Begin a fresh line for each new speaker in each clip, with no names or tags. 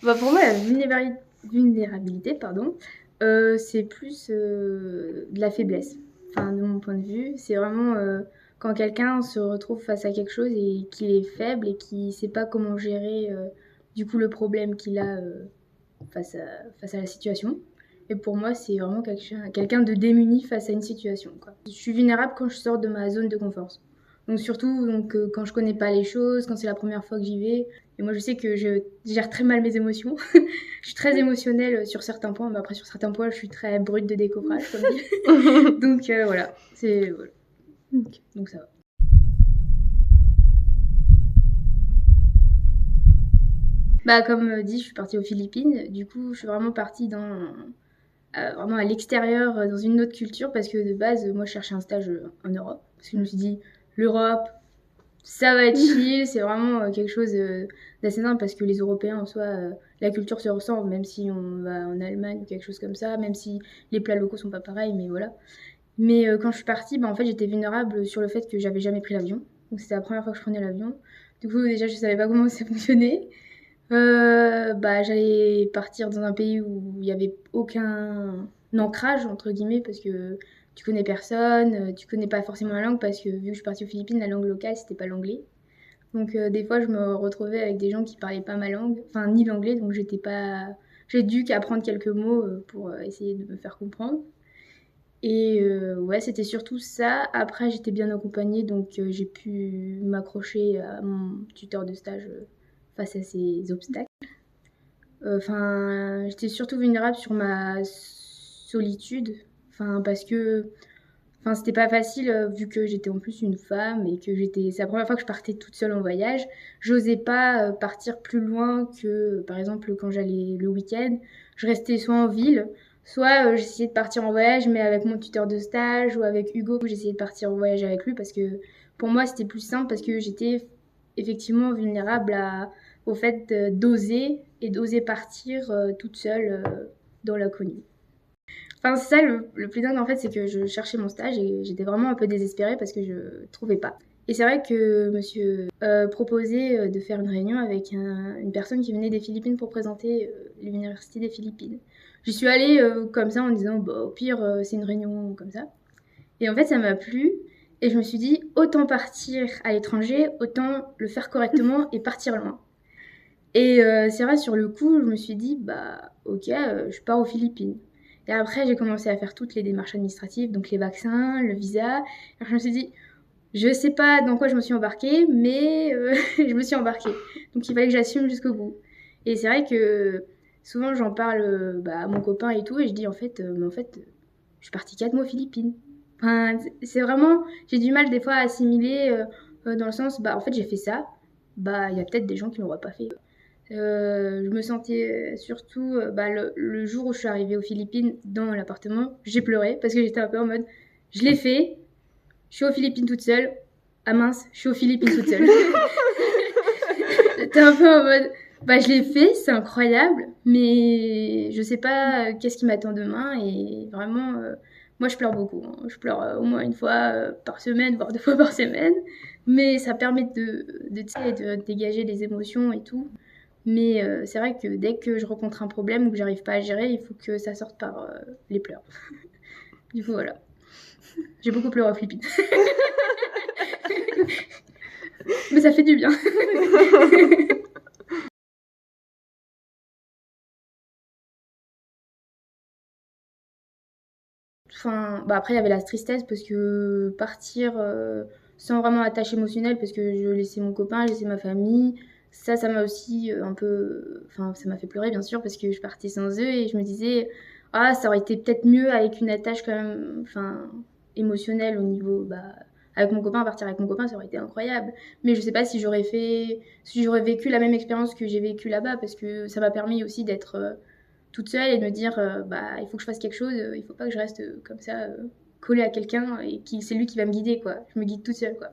Bah, pour moi, la vulnérabilité, pardon, c'est plus de la faiblesse. Enfin, de mon point de vue, c'est vraiment quand quelqu'un se retrouve face à quelque chose et qu'il est faible et qu'il ne sait pas comment gérer du coup le problème qu'il a face à, face à la situation. Et pour moi, c'est vraiment quelqu'un de démuni face à une situation, quoi. Je suis vulnérable quand je sors de ma zone de confort. Donc surtout quand je connais pas les choses, quand c'est la première fois que j'y vais. Et moi, je sais que je gère très mal mes émotions. Je suis très émotionnelle sur certains points, mais après sur certains points, je suis très brute de décoffrage, comme dit. Donc voilà, c'est voilà. Donc ça va. Bah comme dit, je suis partie aux Philippines. Du coup, je suis vraiment partie vraiment à l'extérieur, dans une autre culture, parce que de base, moi, je cherchais un stage en Europe. Parce que je me suis dit, l'Europe, ça va être chill, c'est vraiment quelque chose d'assez simple, parce que les Européens, en soi, la culture se ressemble, même si on va en Allemagne ou quelque chose comme ça, même si les plats locaux sont pas pareils, mais voilà. Mais quand je suis partie, bah, en fait, j'étais vulnérable sur le fait que j'avais jamais pris l'avion. Donc c'était la première fois que je prenais l'avion. Du coup, déjà, je savais pas comment ça fonctionnait. Bah, j'allais partir dans un pays où il y avait aucun ancrage entre guillemets parce que tu connais personne, tu connais pas forcément la langue parce que vu que je suis partie aux Philippines, la langue locale c'était pas l'anglais. Donc des fois je me retrouvais avec des gens qui parlaient pas ma langue, enfin ni l'anglais, donc j'étais pas, j'ai dû qu'apprendre quelques mots pour essayer de me faire comprendre. Et ouais, c'était surtout ça. Après, j'étais bien accompagnée, donc j'ai pu m'accrocher à mon tuteur de stage face à ces obstacles. Enfin, j'étais surtout vulnérable sur ma solitude. Enfin, parce que enfin, c'était pas facile vu que j'étais en plus une femme et que j'étais. C'est la première fois que je partais toute seule en voyage. J'osais pas partir plus loin que, par exemple, quand j'allais le week-end. Je restais soit en ville, soit j'essayais de partir en voyage, mais avec mon tuteur de stage ou avec Hugo, j'essayais de partir en voyage avec lui parce que pour moi c'était plus simple parce que j'étais effectivement vulnérable au fait d'oser et d'oser partir toute seule dans l'inconnu. Enfin, c'est ça le plus dingue en fait, c'est que je cherchais mon stage et j'étais vraiment un peu désespérée parce que je trouvais pas. Et c'est vrai que monsieur proposait de faire une réunion avec une personne qui venait des Philippines pour présenter l'université des Philippines. J'y suis allée comme ça en disant, bah, au pire, c'est une réunion comme ça. Et en fait, ça m'a plu. Et je me suis dit, autant partir à l'étranger, autant le faire correctement et partir loin. Et c'est vrai, sur le coup, je me suis dit, bah, ok, je pars aux Philippines. Et après, j'ai commencé à faire toutes les démarches administratives, donc les vaccins, le visa. Et je me suis dit, je sais pas dans quoi je me suis embarquée, mais je me suis embarquée. Donc il fallait que j'assume jusqu'au bout. Et c'est vrai que souvent j'en parle bah, à mon copain et tout, et je dis en fait, mais en fait, je suis partie 4 mois aux Philippines. Enfin, c'est vraiment, j'ai du mal des fois à assimiler dans le sens, bah en fait j'ai fait ça, bah il y a peut-être des gens qui l'auraient pas fait. Je me sentais surtout, bah, le jour où je suis arrivée aux Philippines dans l'appartement, j'ai pleuré parce que j'étais un peu en mode, je l'ai fait, je suis aux Philippines toute seule. Ah mince, je suis aux Philippines toute seule. J'étais un peu en mode, bah je l'ai fait, c'est incroyable, mais je sais pas qu'est-ce qui m'attend demain et vraiment, moi je pleure beaucoup. Hein. Je pleure au moins une fois par semaine, voire 2 fois par semaine, mais ça permet de dégager les émotions et tout. Mais c'est vrai que dès que je rencontre un problème ou que j'arrive pas à gérer, il faut que ça sorte par les pleurs. Du coup, voilà. J'ai beaucoup pleuré aux Philippines. Mais ça fait du bien. Enfin, bah après, il y avait la tristesse parce que partir sans vraiment attache émotionnelle, parce que je laissais mon copain, je laissais ma famille, ça m'a aussi un peu. Enfin, ça m'a fait pleurer, bien sûr, parce que je partais sans eux et je me disais, ah, ça aurait été peut-être mieux avec une attache quand même, enfin, émotionnelle au niveau. Bah, avec mon copain, partir avec mon copain, ça aurait été incroyable. Mais je sais pas si j'aurais vécu la même expérience que j'ai vécue là-bas, parce que ça m'a permis aussi d'être toute seule et de me dire bah il faut que je fasse quelque chose, il faut pas que je reste comme ça collée à quelqu'un et c'est lui qui va me guider quoi. Je me guide toute seule quoi.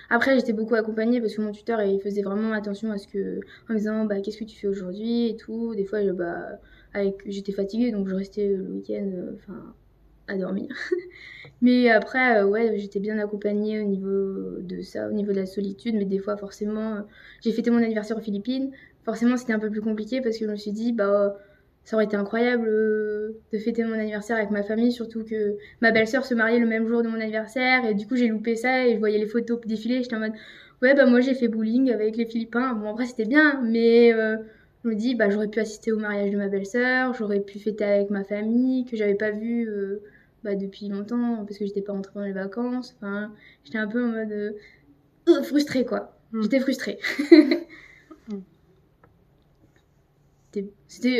Après j'étais beaucoup accompagnée parce que mon tuteur il faisait vraiment attention à ce que en me disant bah qu'est-ce que tu fais aujourd'hui et tout. Des fois bah j'étais fatiguée donc je restais le week-end enfin à dormir. Mais après, ouais, j'étais bien accompagnée au niveau de ça, au niveau de la solitude. Mais des fois, forcément, j'ai fêté mon anniversaire aux Philippines. forcément c'était un peu plus compliqué parce que je me suis dit, bah ça aurait été incroyable de fêter mon anniversaire avec ma famille, surtout que ma belle-sœur se mariait le même jour de mon anniversaire et du coup j'ai loupé ça et je voyais les photos défiler, j'étais en mode ouais bah moi j'ai fait bowling avec les Philippins, bon après c'était bien mais je me dis bah j'aurais pu assister au mariage de ma belle-sœur, j'aurais pu fêter avec ma famille que j'avais pas vue bah, depuis longtemps parce que j'étais pas rentrée dans les vacances, enfin j'étais un peu en mode frustrée quoi, j'étais frustrée.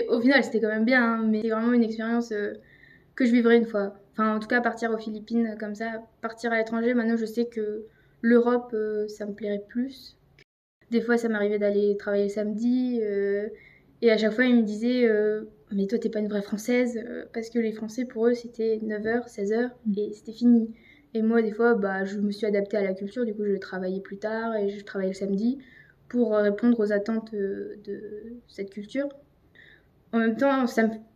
Au final c'était quand même bien hein, mais c'était vraiment une expérience que je vivrai une fois. Enfin, en tout cas, partir aux Philippines comme ça, partir à l'étranger, maintenant je sais que l'Europe, ça me plairait plus. Des fois, ça m'arrivait d'aller travailler le samedi, et à chaque fois, ils me disaient mais toi, t'es pas une vraie Française, parce que les Français, pour eux, c'était 9h, 16h, et c'était fini. Et moi, des fois, bah, je me suis adaptée à la culture, du coup, je travaillais plus tard, et je travaillais le samedi, pour répondre aux attentes de cette culture. En même temps,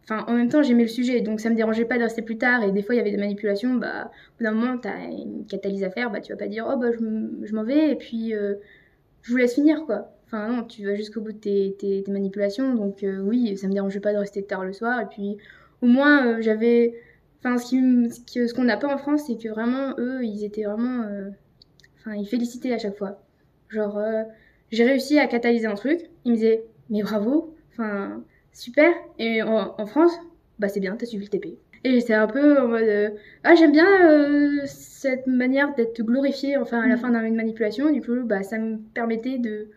en même temps, j'aimais le sujet, donc ça me dérangeait pas de rester plus tard. Et des fois, il y avait des manipulations. Bah, au bout d'un moment, t'as une catalyse à faire. Bah, tu vas pas dire, oh, bah, je m'en vais et puis je vous laisse finir, quoi. Enfin, non, tu vas jusqu'au bout de tes manipulations. Donc, oui, ça me dérangeait pas de rester tard le soir. Et puis, au moins, j'avais. Enfin, ce qu'on n'a pas en France, c'est que vraiment, eux, ils étaient vraiment. Enfin, ils félicitaient à chaque fois. Genre, j'ai réussi à catalyser un truc. Ils me disaient, mais bravo. Enfin, super. Et en France, bah c'est bien, t'as suivi le TP. Et j'étais un peu en mode ah j'aime bien cette manière d'être glorifiée enfin à la fin d'une manipulation. Du coup bah ça me permettait de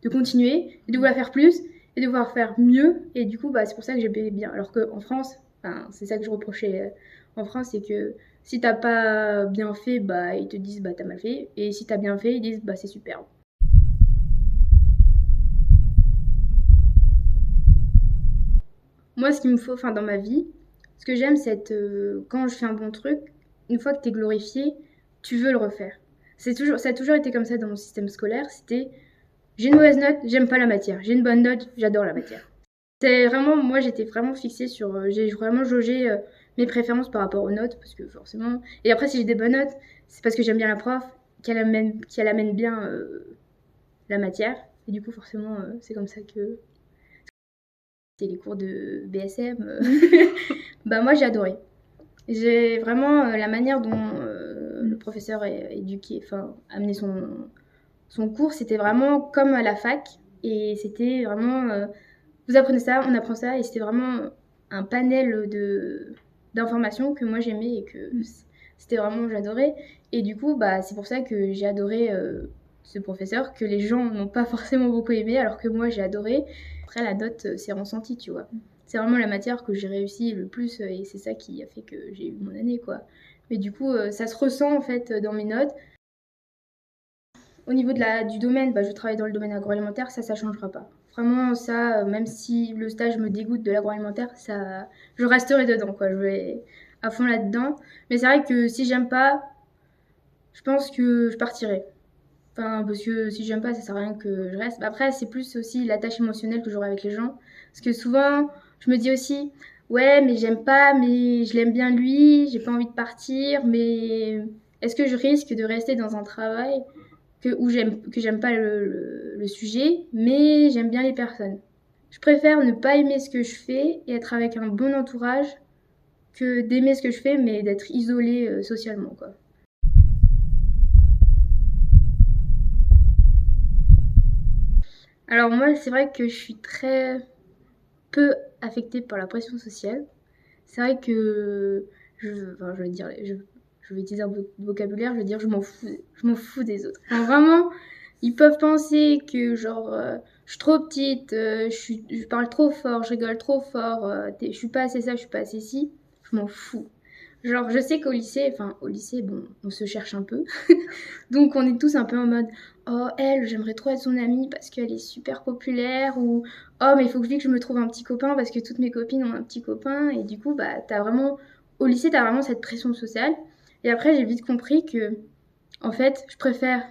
continuer et de vouloir faire plus et de vouloir faire mieux. Et du coup bah c'est pour ça que j'aimais bien. Alors qu'en France, enfin c'est ça que je reprochais en France, c'est que si t'as pas bien fait, bah ils te disent bah t'as mal fait. Et si t'as bien fait, ils disent bah c'est superbe. Moi, ce qu'il me faut, enfin, dans ma vie, ce que j'aime, c'est être, quand je fais un bon truc, une fois que t'es glorifié, tu veux le refaire. Ça a toujours été comme ça dans mon système scolaire. C'était, j'ai une mauvaise note, j'aime pas la matière. J'ai une bonne note, j'adore la matière. C'est vraiment, moi, j'étais vraiment fixée sur, j'ai vraiment jaugé mes préférences par rapport aux notes, parce que forcément. Et après, si j'ai des bonnes notes, c'est parce que j'aime bien la prof, qu'elle amène bien la matière. Et du coup, forcément, c'est comme ça que c'est les cours de BSM. Bah moi j'ai adoré. J'ai vraiment la manière dont le professeur éduqué, enfin amené son cours, c'était vraiment comme à la fac et c'était vraiment vous apprenez ça, on apprend ça et c'était vraiment un panel de d'informations que moi j'aimais et que c'était vraiment j'adorais et du coup bah c'est pour ça que j'ai adoré ce professeur que les gens n'ont pas forcément beaucoup aimé alors que moi j'ai adoré. Après la note c'est ressenti tu vois. C'est vraiment la matière que j'ai réussi le plus et c'est ça qui a fait que j'ai eu mon année quoi. Mais du coup ça se ressent en fait dans mes notes. Au niveau du domaine, bah, je travaille dans le domaine agroalimentaire, ça changera pas. Vraiment, ça, même si le stage me dégoûte de l'agroalimentaire, ça, je resterai dedans, quoi. Je vais à fond là-dedans. Mais c'est vrai que si j'aime pas, je pense que je partirai. Enfin, parce que si j'aime pas, ça sert à rien que je reste. Après, c'est plus aussi l'attache émotionnelle que j'aurai avec les gens. Parce que souvent, je me dis aussi, ouais, mais j'aime pas, mais je l'aime bien lui, j'ai pas envie de partir, mais est-ce que je risque de rester dans un travail que j'aime pas le sujet, mais j'aime bien les personnes. Je préfère ne pas aimer ce que je fais et être avec un bon entourage que d'aimer ce que je fais, mais d'être isolée socialement, quoi. Alors moi, c'est vrai que je suis très peu affectée par la pression sociale. C'est vrai que enfin, je vais utiliser un vocabulaire, je vais dire je m'en fous des autres. Enfin, vraiment, ils peuvent penser que genre je suis trop petite, je parle trop fort, je rigole trop fort, je suis pas assez ça, je suis pas assez ci. Je m'en fous. Genre, je sais qu'au lycée, enfin, au lycée, bon, on se cherche un peu. Donc, on est tous un peu en mode, oh, elle, j'aimerais trop être son amie parce qu'elle est super populaire. Ou, oh, mais il faut que je me trouve un petit copain parce que toutes mes copines ont un petit copain. Et du coup, bah, au lycée, t'as vraiment cette pression sociale. Et après, j'ai vite compris que, en fait, je préfère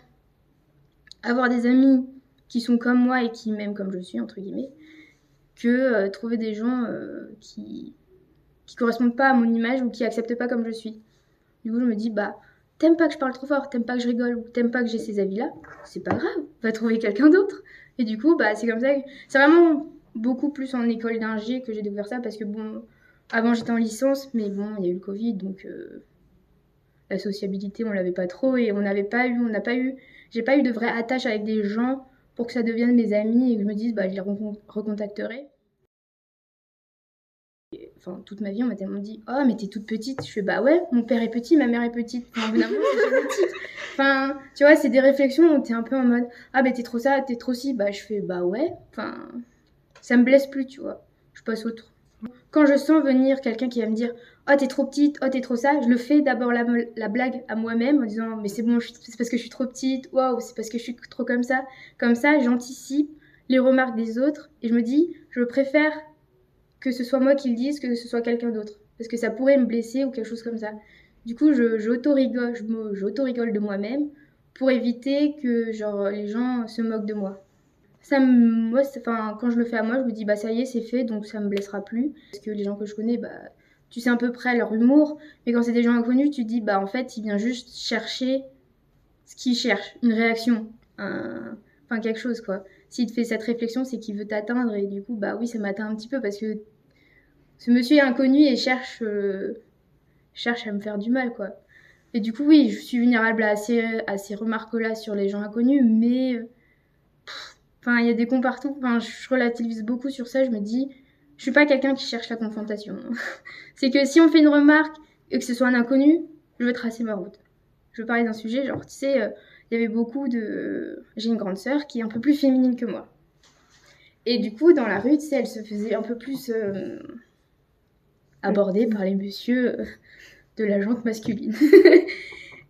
avoir des amis qui sont comme moi et qui m'aiment comme je suis, entre guillemets, que trouver des gens qui correspondent pas à mon image ou qui acceptent pas comme je suis. Du coup, je me dis, bah, t'aimes pas que je parle trop fort, t'aimes pas que je rigole, ou t'aimes pas que j'ai ces avis-là, c'est pas grave, va trouver quelqu'un d'autre. Et du coup, bah, c'est comme ça que c'est vraiment beaucoup plus en école d'ingé que j'ai découvert ça parce que bon, avant j'étais en licence, mais bon, il y a eu le Covid, donc la sociabilité, on l'avait pas trop et j'ai pas eu de vraie attache avec des gens pour que ça devienne mes amis et que je me dise, bah, je les recontacterai. Enfin, toute ma vie, on m'a tellement dit, oh, mais t'es toute petite. Je fais, bah ouais, mon père est petit, ma mère est petite. Enfin, au bout d'un moment, c'est génétique. Enfin, tu vois, c'est des réflexions où t'es un peu en mode, ah, bah t'es trop ça, t'es trop ci. Bah, je fais, bah ouais. Enfin, ça me blesse plus, tu vois. Je passe autre. Quand je sens venir quelqu'un qui va me dire, oh, t'es trop petite, oh, t'es trop ça, je le fais d'abord la blague à moi-même en disant, mais c'est bon, c'est parce que je suis trop petite, waouh, c'est parce que je suis trop comme ça. Comme ça, j'anticipe les remarques des autres et je me dis, je préfère que ce soit moi qui le dise que ce soit quelqu'un d'autre. Parce que ça pourrait me blesser ou quelque chose comme ça. Du coup, j'auto-rigole de moi-même pour éviter que genre, les gens se moquent de moi. Moi, enfin, quand je le fais à moi, je me dis, bah ça y est, c'est fait, donc ça me blessera plus. Parce que les gens que je connais, bah, tu sais à peu près leur humour. Mais quand c'est des gens inconnus, tu te dis, bah en fait, il vient juste chercher ce qu'il cherche, une réaction, enfin quelque chose quoi. S'il te fait cette réflexion, c'est qu'il veut t'atteindre et du coup, bah oui, ça m'atteint un petit peu parce que ce monsieur est inconnu et cherche à me faire du mal, quoi. Et du coup, oui, je suis vulnérable à ces remarques-là sur les gens inconnus, mais enfin, il y a des cons partout. Enfin, je relativise beaucoup sur ça. Je me dis, je suis pas quelqu'un qui cherche la confrontation. C'est que si on fait une remarque et que ce soit un inconnu, je veux tracer ma route. Je veux parler d'un sujet, genre, tu sais, il y avait beaucoup de. J'ai une grande sœur qui est un peu plus féminine que moi. Et du coup, dans la rue, tu sais, elle se faisait un peu plus abordée par les messieurs de la jante masculine.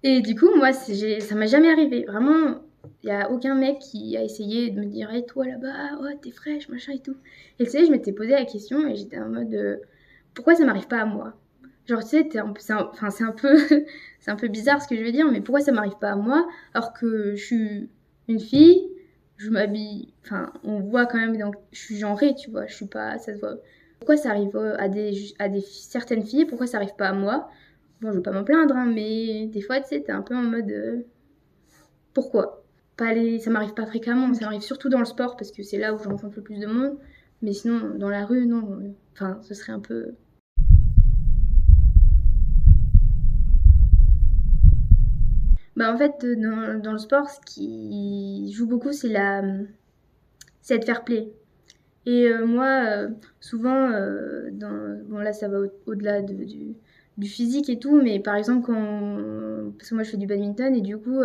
Et du coup, moi, ça m'est jamais arrivé. Vraiment, il n'y a aucun mec qui a essayé de me dire hey, toi là-bas, oh, t'es fraîche, machin et tout. Et tu sais, je m'étais posé la question et j'étais en mode pourquoi ça m'arrive pas à moi? Genre, tu sais, enfin, c'est un peu, c'est un peu bizarre ce que je vais dire, mais pourquoi ça m'arrive pas à moi alors que je suis une fille, je m'habille, enfin, on voit quand même, donc, je suis genrée, tu vois, je suis pas, ça se voit. Pourquoi ça arrive à des certaines filles, pourquoi ça arrive pas à moi? Bon, je veux pas m'en plaindre, hein, mais des fois, tu sais, t'es un peu en mode pourquoi? Ça m'arrive pas fréquemment, ça m'arrive surtout dans le sport parce que c'est là où je rencontre le plus de monde. Mais sinon, dans la rue, non. Enfin, ce serait un peu. Bah, en fait, dans le sport, ce qui joue beaucoup, c'est être fair play. Et moi, souvent, bon là, ça va au-delà du physique et tout, mais par exemple, parce que moi, je fais du badminton, et du coup,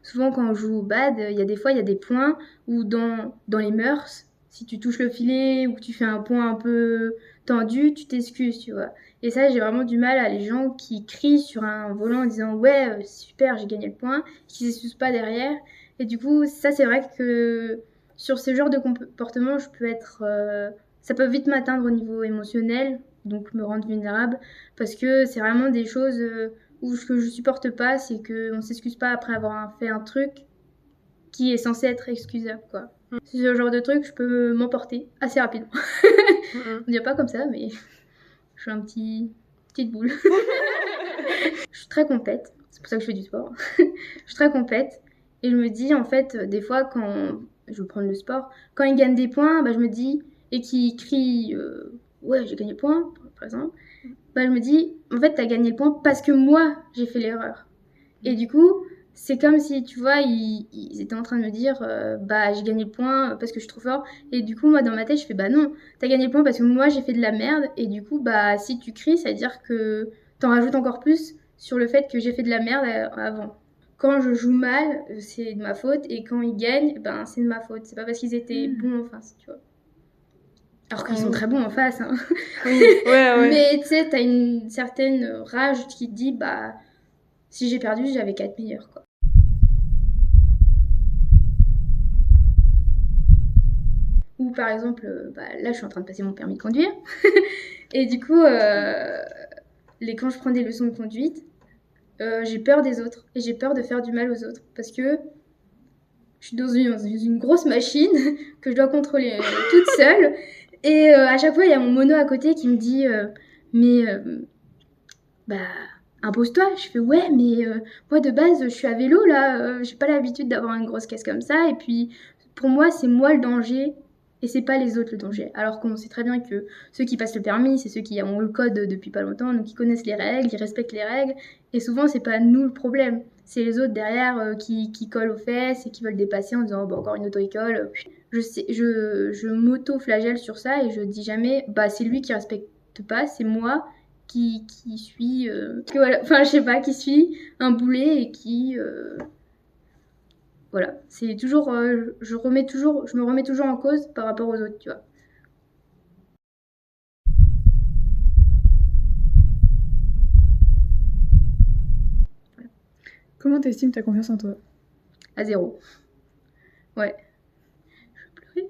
souvent, quand on joue au bad, il y a des fois, il y a des points où dans les mœurs, si tu touches le filet ou que tu fais un point un peu tendu, tu t'excuses, tu vois. Et ça, j'ai vraiment du mal à les gens qui crient sur un volant en disant ouais, super, j'ai gagné le point, qui s'excusent pas derrière. Et du coup, ça, c'est vrai que sur ce genre de comportement, ça peut vite m'atteindre au niveau émotionnel, donc me rendre vulnérable, parce que c'est vraiment des choses où ce que je supporte pas, c'est qu'on s'excuse pas après avoir fait un truc qui est censé être excusable, quoi. C'est ce genre de truc, je peux m'emporter assez rapidement. On dirait pas comme ça, mais je suis petite boule. Je suis très compète, c'est pour ça que je fais du sport. Je suis très compète, et je me dis, en fait, des fois, quand je veux prendre le sport, quand ils gagnent des points, bah, je me dis, et qu'ils crient ouais, j'ai gagné le point, par exemple, bah, je me dis, en fait, t'as gagné le point parce que moi, j'ai fait l'erreur. Et du coup, c'est comme si, tu vois, ils étaient en train de me dire, bah, j'ai gagné le point parce que je suis trop fort. Et du coup, moi, dans ma tête, je fais, bah non, t'as gagné le point parce que moi, j'ai fait de la merde. Et du coup, bah, si tu cries, ça veut dire que t'en rajoutes encore plus sur le fait que j'ai fait de la merde avant. Quand je joue mal, c'est de ma faute. Et quand ils gagnent, ben, c'est de ma faute. C'est pas parce qu'ils étaient bons en face, tu vois. Alors qu'ils sont très bons en face, hein.
Oui, ouais.
Mais tu sais, t'as une certaine rage qui te dit, bah, si j'ai perdu, j'avais qu'à être meilleure, quoi. Ou par exemple, bah, là je suis en train de passer mon permis de conduire. Et du coup, quand je prends des leçons de conduite, j'ai peur des autres. Et j'ai peur de faire du mal aux autres. Parce que je suis dans une grosse machine que je dois contrôler toute seule. Et à chaque fois, il y a mon mono à côté qui me dit mais bah impose-toi. Je fais ouais, mais moi de base, je suis à vélo là, j'ai pas l'habitude d'avoir une grosse caisse comme ça. Et puis pour moi, c'est moi le danger et c'est pas les autres le danger. Alors qu'on sait très bien que ceux qui passent le permis, c'est ceux qui ont le code depuis pas longtemps, donc ils connaissent les règles, ils respectent les règles. Et souvent, c'est pas nous le problème. C'est les autres derrière qui collent aux fesses et qui veulent dépasser en disant encore une auto-école. Je m'auto-flagelle sur ça et je dis jamais bah c'est lui qui respecte pas, c'est moi qui suis. Voilà. Enfin, je sais pas, qui suis un boulet et qui. Voilà, c'est toujours, je me remets toujours en cause par rapport aux autres, tu vois.
Comment t'estimes ta confiance en toi?
À 0. Ouais. Je vais pleurer.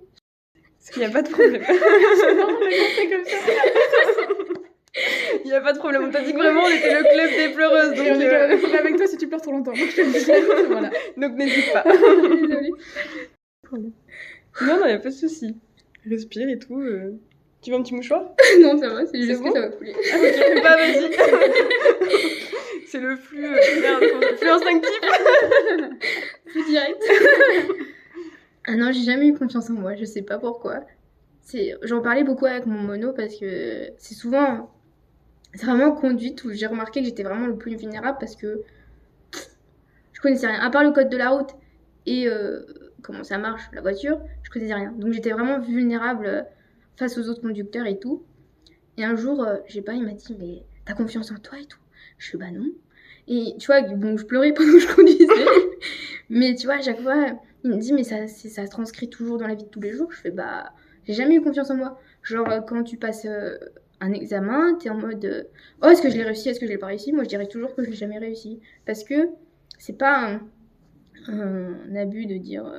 Il n'y a pas de problème.
comme ça.
Il n'y a pas de problème. On t'a dit que vraiment on était le club des pleureuses. Donc,
Et on est avec toi si tu pleures trop longtemps. Donc, je te le dis. Voilà.
donc n'hésite pas.
Désolée.
Non, il n'y a pas de souci. Respire et tout. Tu veux un petit mouchoir?
Non, ça va, c'est juste
bon
que ça va couler.
Ah, ok, bah vas-y. C'est le flux, le flux instinctif.
Plus direct. Ah non, j'ai jamais eu confiance en moi, je sais pas pourquoi. J'en parlais beaucoup avec mon mono parce que c'est vraiment en conduite où j'ai remarqué que j'étais vraiment le plus vulnérable parce que je connaissais rien. À part le code de la route et comment ça marche, la voiture, je connaissais rien. Donc j'étais vraiment vulnérable face aux autres conducteurs et tout. Et un jour, je sais pas, il m'a dit, mais t'as confiance en toi et tout? Je fais, bah non. Et tu vois, bon, je pleurais pendant que je conduisais. Mais tu vois, à chaque fois, il me dit, mais ça se transcrit toujours dans la vie de tous les jours. Je fais, bah, j'ai jamais eu confiance en moi. Genre, quand tu passes un examen, t'es en mode, oh, est-ce que je l'ai réussi, est-ce que je l'ai pas réussi? Moi, je dirais toujours que je l'ai jamais réussi. Parce que c'est pas un abus de dire.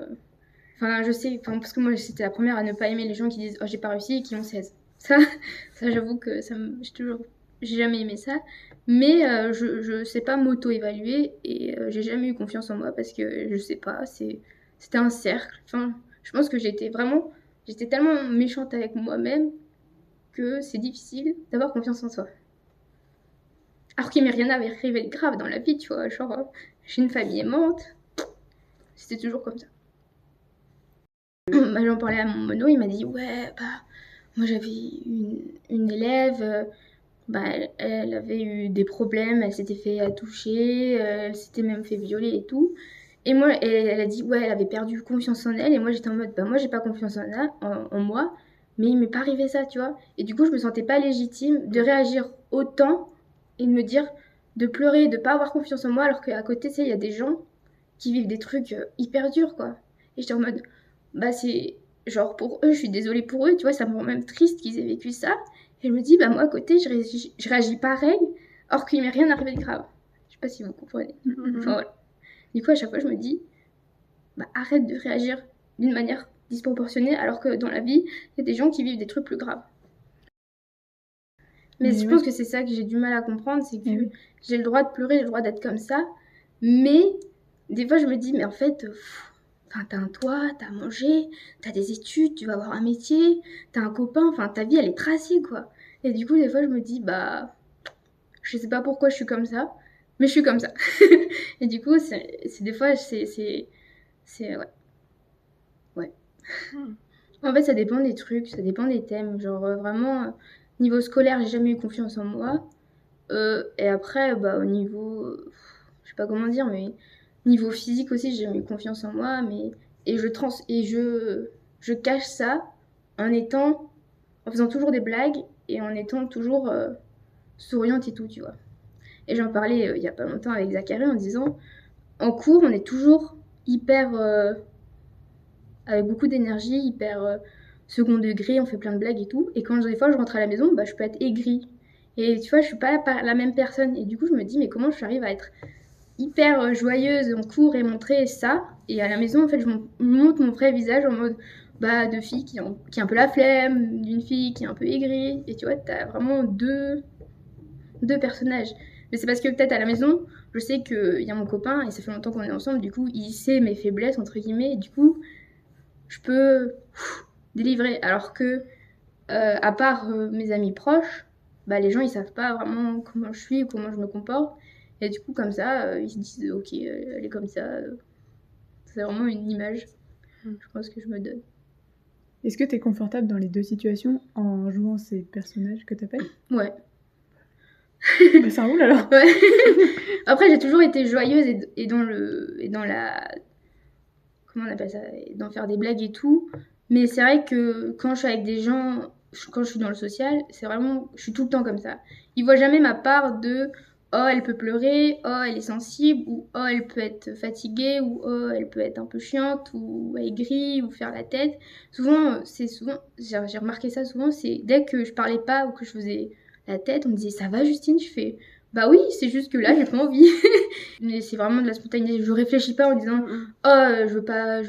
Enfin, je sais, parce que moi, c'était la première à ne pas aimer les gens qui disent, oh, j'ai pas réussi et qui ont 16. Ça j'avoue que j'ai jamais aimé ça. Mais je sais pas m'auto-évaluer et j'ai jamais eu confiance en moi parce que je sais pas, c'était un cercle. Enfin, je pense que j'étais tellement méchante avec moi-même que c'est difficile d'avoir confiance en soi. Alors qu'il m'est rien arrivé de grave dans la vie, tu vois. Genre, j'ai une famille aimante. C'était toujours comme ça. Bah, j'en parlais à mon mono, il m'a dit, ouais, bah, moi j'avais une élève. Bah, elle avait eu des problèmes, elle s'était fait toucher, elle s'était même fait violer et tout. Et moi, elle a dit, ouais, elle avait perdu confiance en elle. Et moi, j'étais en mode, bah, moi, j'ai pas confiance en moi, mais il m'est pas arrivé ça, tu vois. Et du coup, je me sentais pas légitime de réagir autant et de me dire, de pleurer, de pas avoir confiance en moi, alors qu'à côté, tu sais, il y a des gens qui vivent des trucs hyper durs, quoi. Et j'étais en mode, bah, c'est genre pour eux, je suis désolée pour eux, tu vois, ça me rend même triste qu'ils aient vécu ça. Et je me dis, bah moi à côté, je réagis pareil, or qu'il m'est rien arrivé de grave. Je sais pas si vous comprenez. Enfin voilà. Du coup, à chaque fois, je me dis, bah arrête de réagir d'une manière disproportionnée, alors que dans la vie, il y a des gens qui vivent des trucs plus graves. Mais je pense que c'est ça que j'ai du mal à comprendre, c'est que j'ai le droit de pleurer, j'ai le droit d'être comme ça, mais des fois, je me dis, mais en fait, enfin, t'as un toit, t'as à manger, t'as des études, tu vas avoir un métier, t'as un copain, enfin, ta vie, elle est tracée, quoi. Et du coup, des fois, je me dis, bah, je sais pas pourquoi je suis comme ça, mais je suis comme ça. Et du coup, c'est des fois, ouais. Ouais. En fait, ça dépend des trucs, ça dépend des thèmes. Genre, vraiment, niveau scolaire, j'ai jamais eu confiance en moi. Et après, bah, au niveau, je sais pas comment dire, mais niveau physique aussi, j'ai jamais eu confiance en moi, mais et je cache ça en faisant toujours des blagues et en étant toujours souriante et tout, tu vois. Et j'en parlais il y a pas longtemps avec Zachary en disant, en cours, on est toujours hyper avec beaucoup d'énergie, hyper second degré, on fait plein de blagues et tout. Et quand des fois je rentre à la maison, bah, je peux être aigrie. Et tu vois, je suis pas la même personne. Et du coup, je me dis, mais comment j'arrive à être hyper joyeuse en cours et montrer ça. Et à la maison, en fait, je montre mon vrai visage en mode bah, de fille qui a un peu la flemme, d'une fille qui est un peu aigrie. Et tu vois, t'as vraiment deux personnages. Mais c'est parce que peut-être à la maison, je sais qu'il y a mon copain et ça fait longtemps qu'on est ensemble. Du coup, il sait mes faiblesses, entre guillemets. Et du coup, je peux délivrer. Alors que, à part mes amis proches, bah, les gens ils savent pas vraiment comment je suis ou comment je me comporte. Et du coup, comme ça, ils se disent ok, elle est comme ça. C'est vraiment une image. je pense que je me donne.
Est-ce que t'es confortable dans les deux situations en jouant ces personnages que t'appelles?
Ouais.
Bah, ça roule alors.
Ouais. Après, j'ai toujours été joyeuse et dans la... Comment on appelle ça? D'en faire des blagues et tout. Mais c'est vrai que quand je suis avec des gens, quand je suis dans le social, c'est vraiment... Je suis tout le temps comme ça. Ils voient jamais ma part de... Oh, elle peut pleurer, oh, elle est sensible, ou oh, elle peut être fatiguée, ou oh, elle peut être un peu chiante, ou aigrie, ou faire la tête. Souvent, j'ai remarqué ça souvent, c'est dès que je parlais pas ou que je faisais la tête, on me disait ça va Justine, je fais bah oui, c'est juste que là j'ai pas envie. Mais c'est vraiment de la spontanéité, je réfléchis pas en disant oh, je veux pas, oh,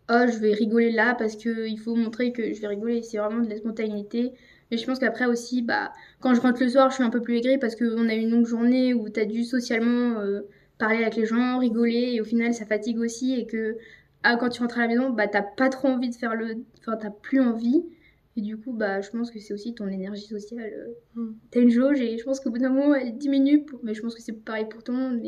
je vais rigoler là parce qu'il faut montrer que je vais rigoler. C'est vraiment de la spontanéité. Mais je pense qu'après aussi, bah, quand je rentre le soir, je suis un peu plus aigrie parce qu'on a eu une longue journée où t'as dû socialement parler avec les gens, rigoler, et au final, ça fatigue aussi. Et que quand tu rentres à la maison, bah, t'as pas trop envie de faire Enfin, t'as plus envie. Et du coup, bah, je pense que c'est aussi ton énergie sociale. T'as une jauge et je pense qu'au bout d'un moment, elle diminue. Mais je pense que c'est pareil pour tout le monde. Mais